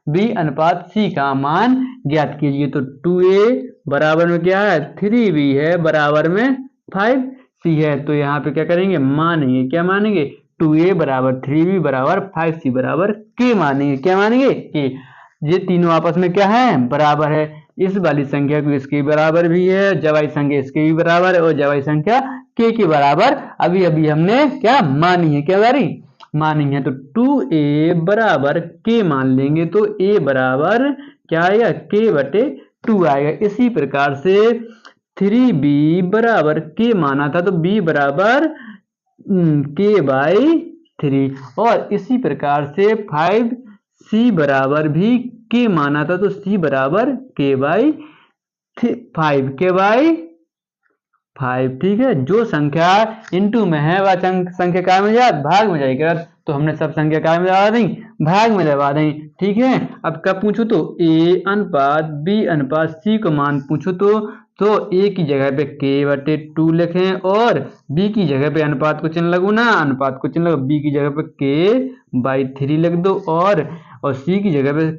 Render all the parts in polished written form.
B अनुपात सी का मान ज्ञात कीजिए। तो 2a बराबर में क्या है 3b है बराबर में 5c है। तो यहाँ पे क्या करेंगे मानेंगे, क्या मानेंगे 2a बराबर 3b बराबर 5c बराबर k मानेंगे। क्या मानेंगे k। ये तीनों आपस में क्या है बराबर है। इस वाली संख्या को इसके बराबर भी है, जवाई संख्या इसके भी बराबर है और जवाई संख्या k के बराबर अभी अभी हमने क्या मानी है, क्या मानी है। तो 2a बराबर k मान लेंगे तो a बराबर क्या आएगा k बटे 2 आएगा। इसी प्रकार से 3b बराबर k माना था तो b बराबर k बाई 3 और इसी प्रकार से 5c बराबर भी k माना था तो c बराबर k बाई 5 k बाई 5। ठीक है, जो संख्या इनटू में है वह संख्या काय में जाए भाग में जाएगी। तो हमने सब संख्या काय में दबा दी भाग में दबा दी। ठीक है, अब कब पूछो तो a अनुपात b अनुपात c को मान पूछो तो a की जगह पे k बटे 2 लिखें और b की जगह पे अनुपात को चिन्ह लगू ना, अनुपात को चिन्ह लगो, b की जगह पे k बाई 3 लिख दो और c की जगह पे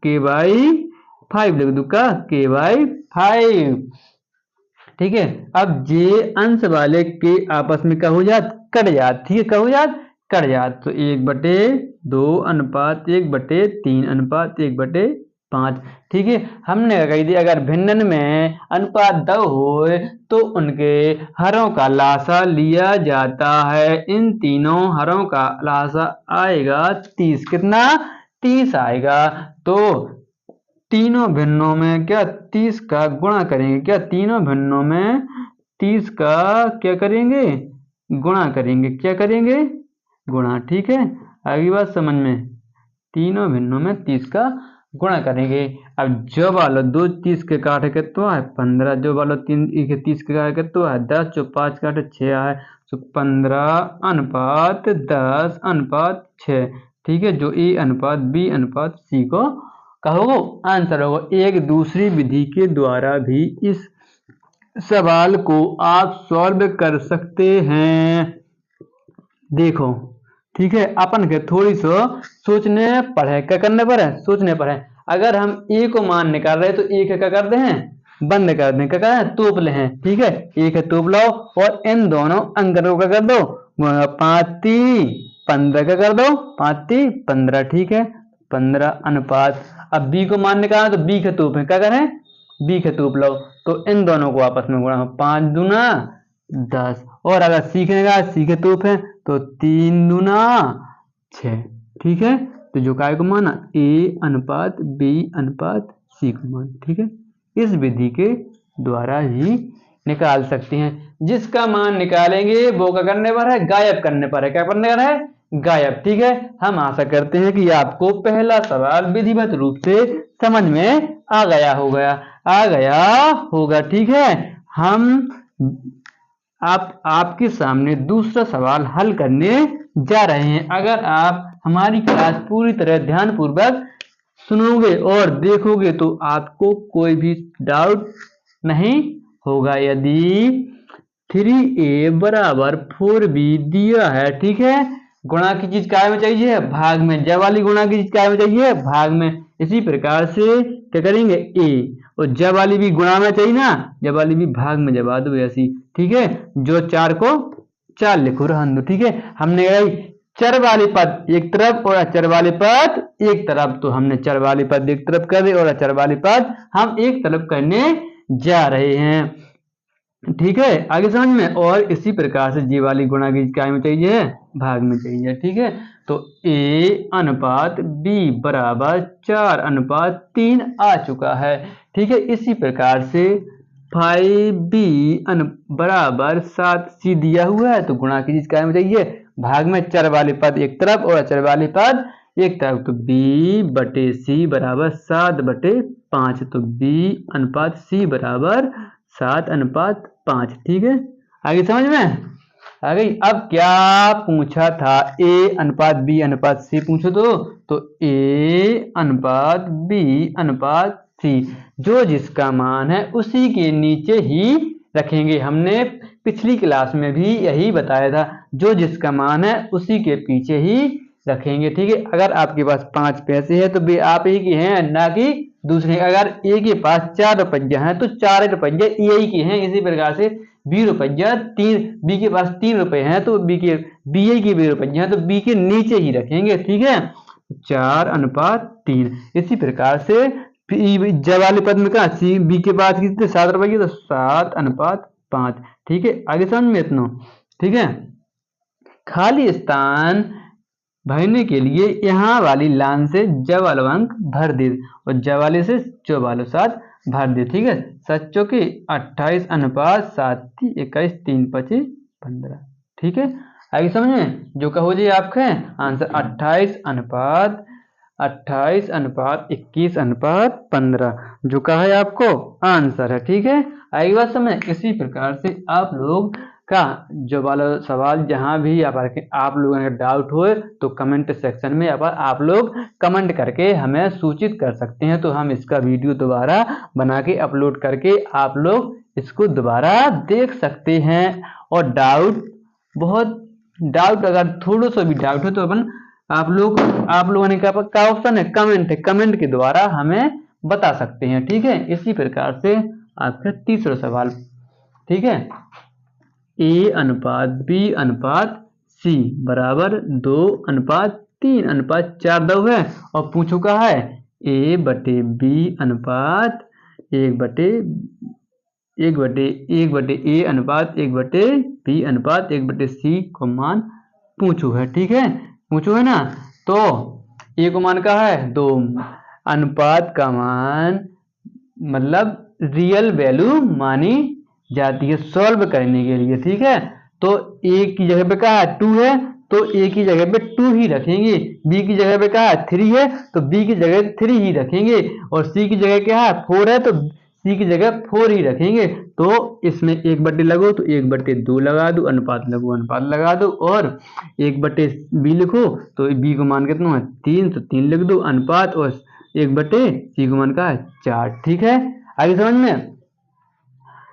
k बाई 5 लिख दो का k बाई 5। ठीक है, अब जे अंश वाले के आपस में क्या हो जात कट जात। ठीक है, क्या हो जात कट जात। तो 1/2 अनुपात 1/3 अनुपात 1/5। ठीक है, हमने कही थी अगर भिन्नन में अनुपात 2 हो तो उनके हरों का लासा लिया जाता है। इन तीनों हरों का लासा आएगा 30। कितना 30 आएगा। तो तीनों भिन्नों में क्या 30 का गुणा करेंगे, क्या तीनों भिन्नों में 30 का क्या करेंगे गुणा करेंगे, क्या करेंगे गुणा। ठीक है, आगे बात समझ में, तीनों भिन्नों में 30 का गुणा करेंगे। अब जो वाला 2 30 के काटे कितना है 15, जो वाला 3 30 के काटे कितना है 10, जो 5 काटे 6 है तो 15 अनुपात 10 अनुपात 6। ठीक है, जो ए अनुपात बी अनुपात सी को कहो आंसर होगा। एक दूसरी विधि के द्वारा भी इस सवाल को आप सॉल्व कर सकते हैं। देखो, ठीक है, अपन के थोड़ी सा सोचने पड़े, क्या करने पर है सोचने पर है। अगर हम ए को मान निकाल रहे हैं तो ए का क्या करते हैं बंद कर दें, क्या करें तोप ले हैं। ठीक है, एक है तोप लो और इन दोनों अंकन को क्या कर दो 5 15 का कर दो 5 15। ठीक है, 15 अनुपात अब b को मान निकालना तो b के तोप है, क्या करें b के तोप लो तो इन दोनों को आपस में गुणा 5 दूना 10 और अगर सीखने का सी के तोप है तो 3 दूना 6। ठीक है, तो जो काय को माना a अनुपात b अनुपात c को मान। ठीक है, इस विधि के द्वारा ही निकाल सकते हैं। जिसका मान निकालेंगे वो क्या करने पर है गायब करने पर है, क्या करने पर है गायब। ठीक है, हम आशा करते हैं कि आपको पहला सवाल विधिवत रूप से समझ में आ गया होगा। ठीक है, हम आपके सामने दूसरा सवाल हल करने जा रहे हैं। अगर आप हमारी क्लास पूरी तरह ध्यानपूर्वक सुनोगे और देखोगे तो आपको कोई भी डाउट नहीं होगा। यदि 3a बराबर 4b दिया है, ठीक है, गुणा की चीज काय में चाहिए भाग में, जब वाली गुणा की चीज काय में चाहिए भाग में। इसी प्रकार से क्या करेंगे a और जब वाली भी गुणा में चाहिए ना, जब वाली भी भाग में जबा दो ऐसी। ठीक है, जो 4 को 4 लिखो रहन दो। ठीक है, हमने चर वाले पद एक तरफ और अचर वाले पद एक तरफ, तो हमने चर वाले पद एक तरफ कर दिए और अचर वाले पद हम एक तरफ करने जा रहे हैं। ठीक है, आगे समझ में। और इसी प्रकार से जी वाली गुणा की क्या में चाहिए भाग में चाहिए। ठीक है, तो a अनुपात b बराबर 4 अनुपात 3 आ चुका है। ठीक है, इसी प्रकार से 5b बराबर 7c दिया हुआ है, तो गुणा की चीज क्या में चाहिए भाग में, चर वाले पद एक तरफ और अचर वाले पद एक तरफ, तो b बटे c बराबर 7/5, तो b अनुपात c बराबर 7 अनुपात 5। ठीक है, आगे समझ में आ गई। अब क्या पूछा था a अनुपात b अनुपात c पूछो तो a अनुपात b अनुपात c, जो जिसका मान है उसी के नीचे ही रखेंगे। हमने पिछली क्लास में भी यही बताया था, जो जिसका मान है उसी के पीछे ही रखेंगे। ठीक है, अगर आपके पास 5 पैसे हैं तो वे आप ही के हैं, ना कि दूसरे। अगर ए के पास 4 रुपया है तो 4 रुपया ए ही के हैं। इसी प्रकार से बी रुपया 3, बी के पास 3 रुपए हैं तो बी के बी रुपया है तो बी के नीचे ही रखेंगे। ठीक है, 4:3। इसी प्रकार से जब वाले पद में कहा सी बी के पास कितने 7 रुपए की, तो 7:5। ठीक है, आगे समझ में इतना। ठीक है, खाली स्थान भरने के लिए यहाँ वाली लाइन से ज वाला अंक भर दे और ज वाले से च वाले साथ भर दे। ठीक है, 7 चौके 28:7 21 3 5 15। ठीक है, आगे समझ में जो का हो जाए आपका आंसर 28:21:15 जो का है आपको आंसर है। ठीक है, आगे बात समझ। इसी प्रकार से आप लोग का जो वाला सवाल जहां भी आप लोगों का डाउट हो तो कमेंट सेक्शन में आप लोग कमेंट करके हमें सूचित कर सकते हैं, तो हम इसका वीडियो दोबारा बना के अपलोड करके आप लोग इसको दोबारा देख सकते हैं। और डाउट अगर थोड़ा सा भी डाउट हो तो आप लोगों ने क्या ऑप्शन है, कमेंट के द्वारा हमें बता सकते हैं। ठीक है, इसी प्रकार से आपका तीसरा सवाल। ठीक है, A/B/C बराबर 2:3:4 दो है और पूछो का है A/B/1:1:A/1:B/1:C को मान पूछो है। ठीक है, पूछो है ना। तो A को मान का है 2, अनुपात का मान मतलब रियल वैल्यू मानी जाती है सॉल्व करने के लिए। ठीक है, तो ए की जगह पे क्या है 2 है तो ए की जगह पे 2 ही रखेंगे। बी की जगह पे क्या है 3 है तो बी की जगह 3 ही रखेंगे। और सी की जगह क्या है 4 है तो सी की जगह 4 ही रखेंगे। तो इसमें 1/2 लगो तो 1/2 लगा दो, अनुपात लगो अनुपात लगा दो, और 1/b लिखो तो बी को मान कितना है 3 तो 3 लिख दो अनुपात, और 1/सी को मान का है 4। ठीक है, आगे समझ में।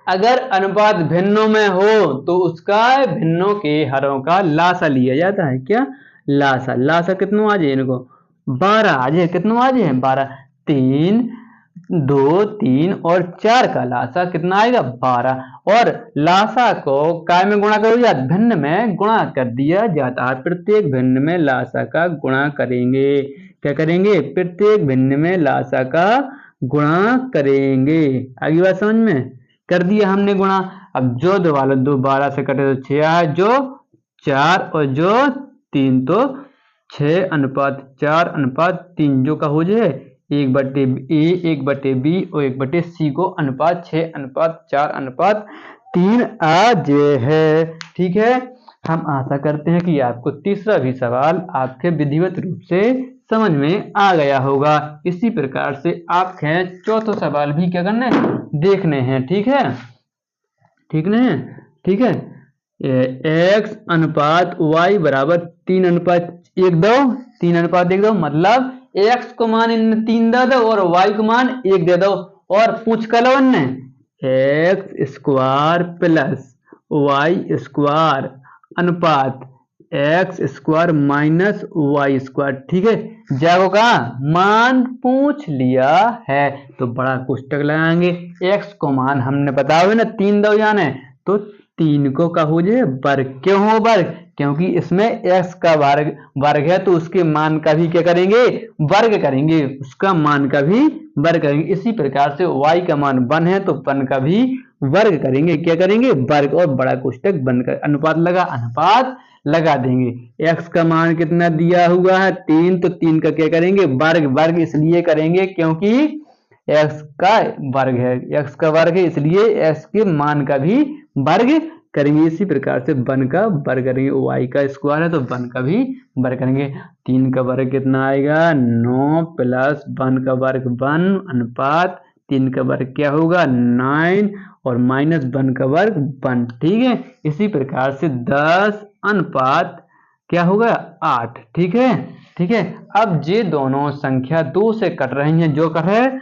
अगर अनुपात भिन्नों में हो तो उसका भिन्नों के हरों का लासा लिया जाता है। क्या लासा कितना आ जाए इनको 12 आ जाए। कितना आ जाए 12। 3 2 3 और 4 का लासा कितना आएगा 12। और लासा को काय में गुणा करो या भिन्न में गुणा कर दिया जाता है। प्रत्येक भिन्न में लासा का गुणा करेंगे। क्या करेंगे, प्रत्येक भिन्न में लासा का गुणा करेंगे। आगे बात समझ में कर दिया हमने गुणा। अब जो 12 से कटे तो 6 आया, जो 4 और जो 3 तो 6:4:3 जो का हो जाए 1/A 1/B और 1/C को अनुपात 6:4:3 आ जाए है। ठीक है, हम आशा करते हैं कि आपको तीसरा भी सवाल आपके विधिवत रूप से समझ में आ गया होगा। इसी प्रकार से आपके चौथा सवाल भी क्या करना है देखने हैं। ठीक है, ठीक नहीं है। ठीक है, x अनुपात y बराबर 3:1 दो 3:1 दो मतलब x को मान इन 3 दे दो और y को मान 1 दे दो। और पूछ कर लो ने x² प्लस y² अनुपात x² माइनस y²। ठीक है, जागो का मान पूछ लिया है तो बड़ा कोष्टक लगाएंगे। x को मान हमने बताओ ना 3 दो जाने तो 3 को का हो जाए वर्ग। क्यों हो वर्ग, क्योंकि इसमें x का वर्ग है तो उसके मान का भी क्या करेंगे वर्ग करेंगे, उसका मान का भी वर्ग करेंगे। इसी प्रकार से y का मान 1 है तो 1 का भी वर्ग करेंगे। क्या करेंगे वर्ग, और बड़ा कोष्टक बनकर अनुपात लगा देंगे। x का मान कितना दिया हुआ है 3 तो 3 का क्या करेंगे वर्ग इसलिए करेंगे क्योंकि x का वर्ग है, x का वर्ग है इसलिए x के मान का भी वर्ग करेंगे। इसी प्रकार से 1 का वर्ग करेंगे, y का स्क्वायर है तो 1 का भी वर्ग करेंगे। 3 का वर्ग कितना आएगा 9 प्लस 1 का वर्ग 1 अनुपात 3 का वर्ग क्या होगा 9 और माइनस 1 का वर्ग 1। ठीक है, इसी प्रकार से 10 अनुपात क्या होगा 8। ठीक है, ठीक है। अब ये दोनों संख्या 2 से कट रही हैं, जो कट है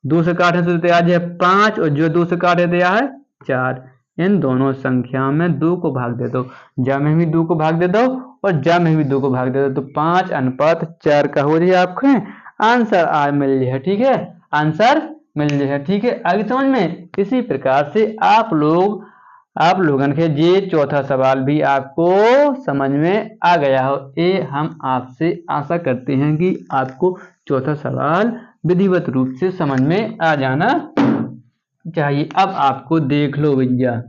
2 से काटे तो तैयार है 5 और जो 2 से काटे तैयार है 4। इन दोनों संख्या में 2 को भाग दे दो, जब में भी 2 को भाग दे दो और जा में भी 2 को भाग देते तो 5:4 का हो जाए आपके आंसर मिल जाए। ठीक है, आंसर मिल जाए। ठीक है, आगे समझ में। इसी प्रकार से आप लोगन के ये चौथा सवाल भी आपको समझ में आ गया हो। ये हम आपसे आशा करते हैं कि आपको चौथा सवाल विधिवत रूप से समझ में आ जाना चाहिए। अब आपको देख लो भैया,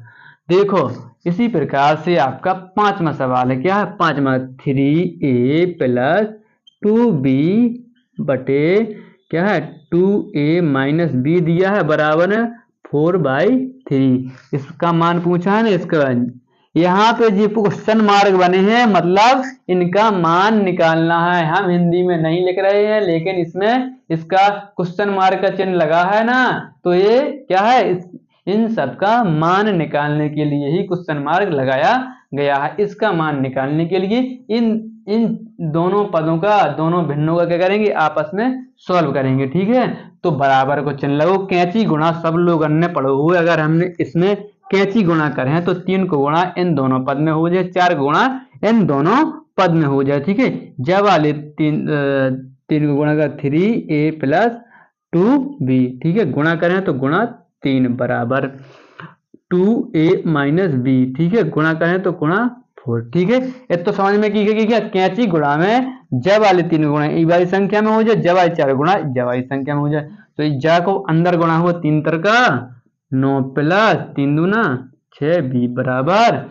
देखो इसी प्रकार से आपका 5वां सवाल है। क्या है 5वां? 3a + 2b बटे क्या है 2a - b दिया है बराबर 4/3। इसका मान पूछा है ना। इसका यहाँ पे जो क्वेश्चन मार्क बने हैं मतलब इनका मान निकालना है। हम हिंदी में नहीं लिख रहे हैं लेकिन इसमें इसका क्वेश्चन मार्क का चिन्ह लगा है ना, तो ये क्या है इन सब का मान निकालने के लिए ही क्वेश्चन मार्क लगाया गया है। इसका मान निकालने के लिए इन दोनों पदों का, दोनों भिन्नों का क्या करेंगे आपस में सॉल्व करेंगे। ठीक है, तो बराबर को चिन्ह लगो। कैंची गुणा सब लोग अन्य पढ़ो हुए। अगर हमने इसमें कैंची गुणा करें तो 3 को गुणा इन दोनों पद में हो जाए, 4 को गुणा इन दोनों पद में हो जाए। ठीक है, जब वाले 3 को गुणा कर 3a + 2b। ठीक है, गुणा करें तो गुणा 3 बराबर 2a - b। ठीक है, गुणा करें तो गुणा 4। ठीक है, ये तो समझ में की क्या कैंची गुणा में जब वाले 3 गुणा ई वाली संख्या में हो जाए, जब वाली 4 गुणा जब वाली संख्या में हो जाए। तो इस जा को अंदर गुणा हुआ 3 तरका 9 + 3 दूना 6b बराबर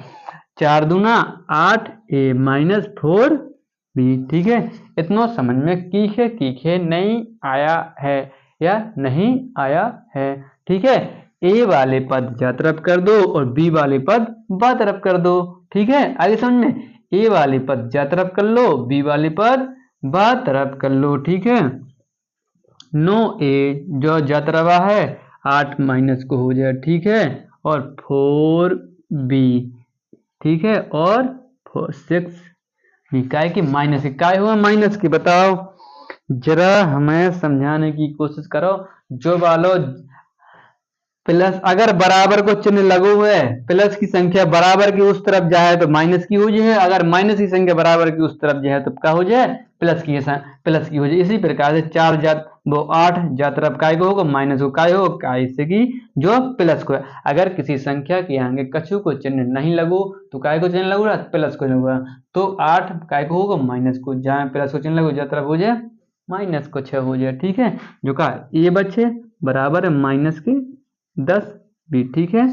4 दूना 8a - 4b। ठीक है, इतना समझ में कीखे नहीं आया है या नहीं आया है। ठीक है, ए वाले पद जा तरफ कर दो और बी वाले पद बा तरफ कर दो। ठीक है, आगे समझ में। ए वाले पद जा तरफ कर लो, बी वाले पद बा तरफ कर लो। ठीक है, 9a जो जा तरफ है 8 माइनस को हो जाए। ठीक है, और 4b। ठीक है, और 6 काय की माइनस की काय हुआ माइनस की बताओ जरा हमें समझाने की कोशिश करो। जो वालो प्लस अगर बराबर को चिन्ह लगो है, प्लस की संख्या बराबर की उस तरफ जाए तो माइनस की हो जाए, अगर माइनस की संख्या बराबर की उस तरफ जाए तो क्या हो जाए प्लस की हो जाए। इसी प्रकार से 4 जात वो 8 जा तरफ काय को होगा माइनस को काय हो काय से की जो प्लस को है। अगर किसी संख्या के आगे कछु को चिन्ह नहीं लगो तो काय को चिन्ह लगेगा प्लस को लगेगा। तो 8 काय को होगा माइनस को, जहाँ प्लस को चिन्ह लगो जा तरफ हो जाए माइनस को 6 हो जाए। ठीक है, जो का ये बच्चे बराबर है माइनस के 10 भी। ठीक है,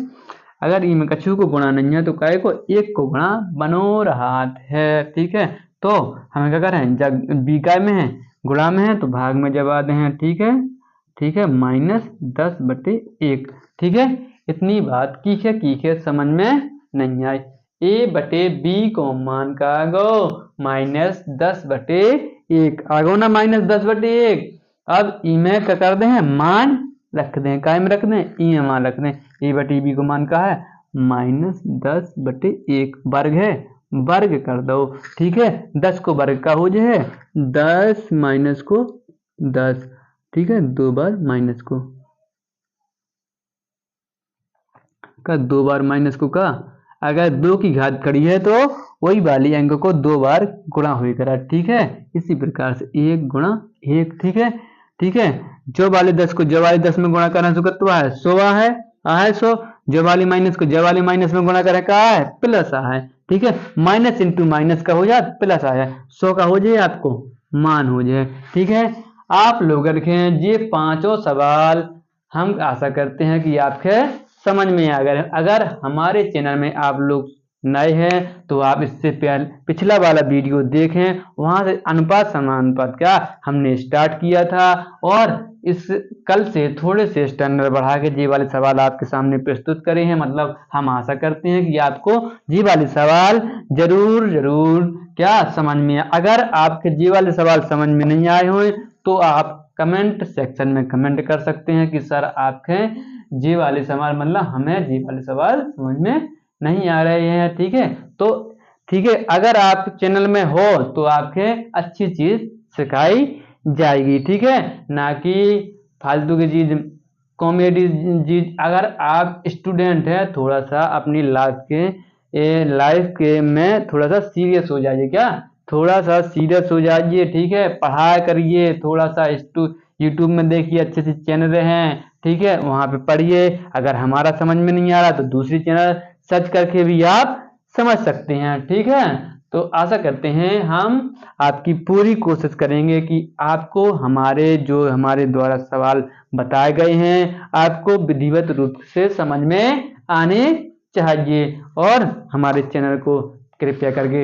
अगर इनमें कछु को गुणा नहीं है तो काय को 1 को गुणा बनो रहा है। ठीक है, तो हमें क्या करें जब बी काय में है गुणा में है तो भाग में जब आते हैं। ठीक है, ठीक है, -10/1। ठीक है, इतनी बात की समझ में नहीं आई। a/b को मान का आगो -10/1 आगो ना -10/1। अब इमें क्या कर दे हैं मान रख दें, काय में रख दें ई में मान रख दें। a/b को मान का है -10/1 वर्ग है, वर्ग कर दो। ठीक है, 10 को वर्ग का हो जाए 10 माइनस को 10। ठीक है, 2 बार माइनस को का 2 बार माइनस को का अगर 2 की घात करी है तो वही वाली अंक को 2 बार गुणा हुई करा। ठीक है, इसी प्रकार से 1 गुणा 1। ठीक है, ठीक है, जो वाले 10 को जो वाले 10 में गुणा करना तो कितना है 100 है 100। जो वाली माइनस को जो वाली माइनस में गुणा करे का है प्लस है। ठीक है, माइनस इंटू माइनस का हो जाए प्लस आया 100 का हो जाए आपको मान हो जाए। ठीक है, आप लोग रखें ये 5 सवाल हम आशा करते हैं कि आपके समझ में आ गए। अगर हमारे चैनल में आप लोग नए हैं तो आप इससे पहले पिछला वाला वीडियो देखें, वहां से अनुपात समानुपात का हमने स्टार्ट किया था और इस कल से थोड़े से स्टैंडर्ड बढ़ा के जी वाले सवाल आपके सामने प्रस्तुत करे हैं। मतलब हम आशा करते हैं कि आपको जी वाले सवाल जरूर क्या समझ में आए। अगर आपके जी वाले सवाल समझ में नहीं आए हुए तो आप कमेंट सेक्शन में कमेंट कर सकते हैं कि सर आपके जी वाले सवाल मतलब हमें जी वाले सवाल समझ में नहीं आ रहे हैं। ठीक है, तो ठीक है, अगर आप चैनल में हो तो आपके अच्छी चीज सिखाई जाएगी। ठीक है, ना कि फालतू की चीज कॉमेडी चीज। अगर आप स्टूडेंट हैं थोड़ा सा अपनी लाइफ के लाइफ के में थोड़ा सा सीरियस हो जाइए, क्या थोड़ा सा सीरियस हो जाइए, ठीक है, पढ़ाई करिए, थोड़ा सा यूट्यूब में देखिए, अच्छे अच्छे चैनल हैं, ठीक है, वहां पे पढ़िए। अगर हमारा समझ में नहीं आ रहा तो दूसरी चैनल सर्च करके भी आप समझ सकते हैं, ठीक है। तो आशा करते हैं हम आपकी पूरी कोशिश करेंगे कि आपको हमारे द्वारा सवाल बताए गए हैं आपको विधिवत रूप से समझ में आने चाहिए, और हमारे चैनल को कृपया करके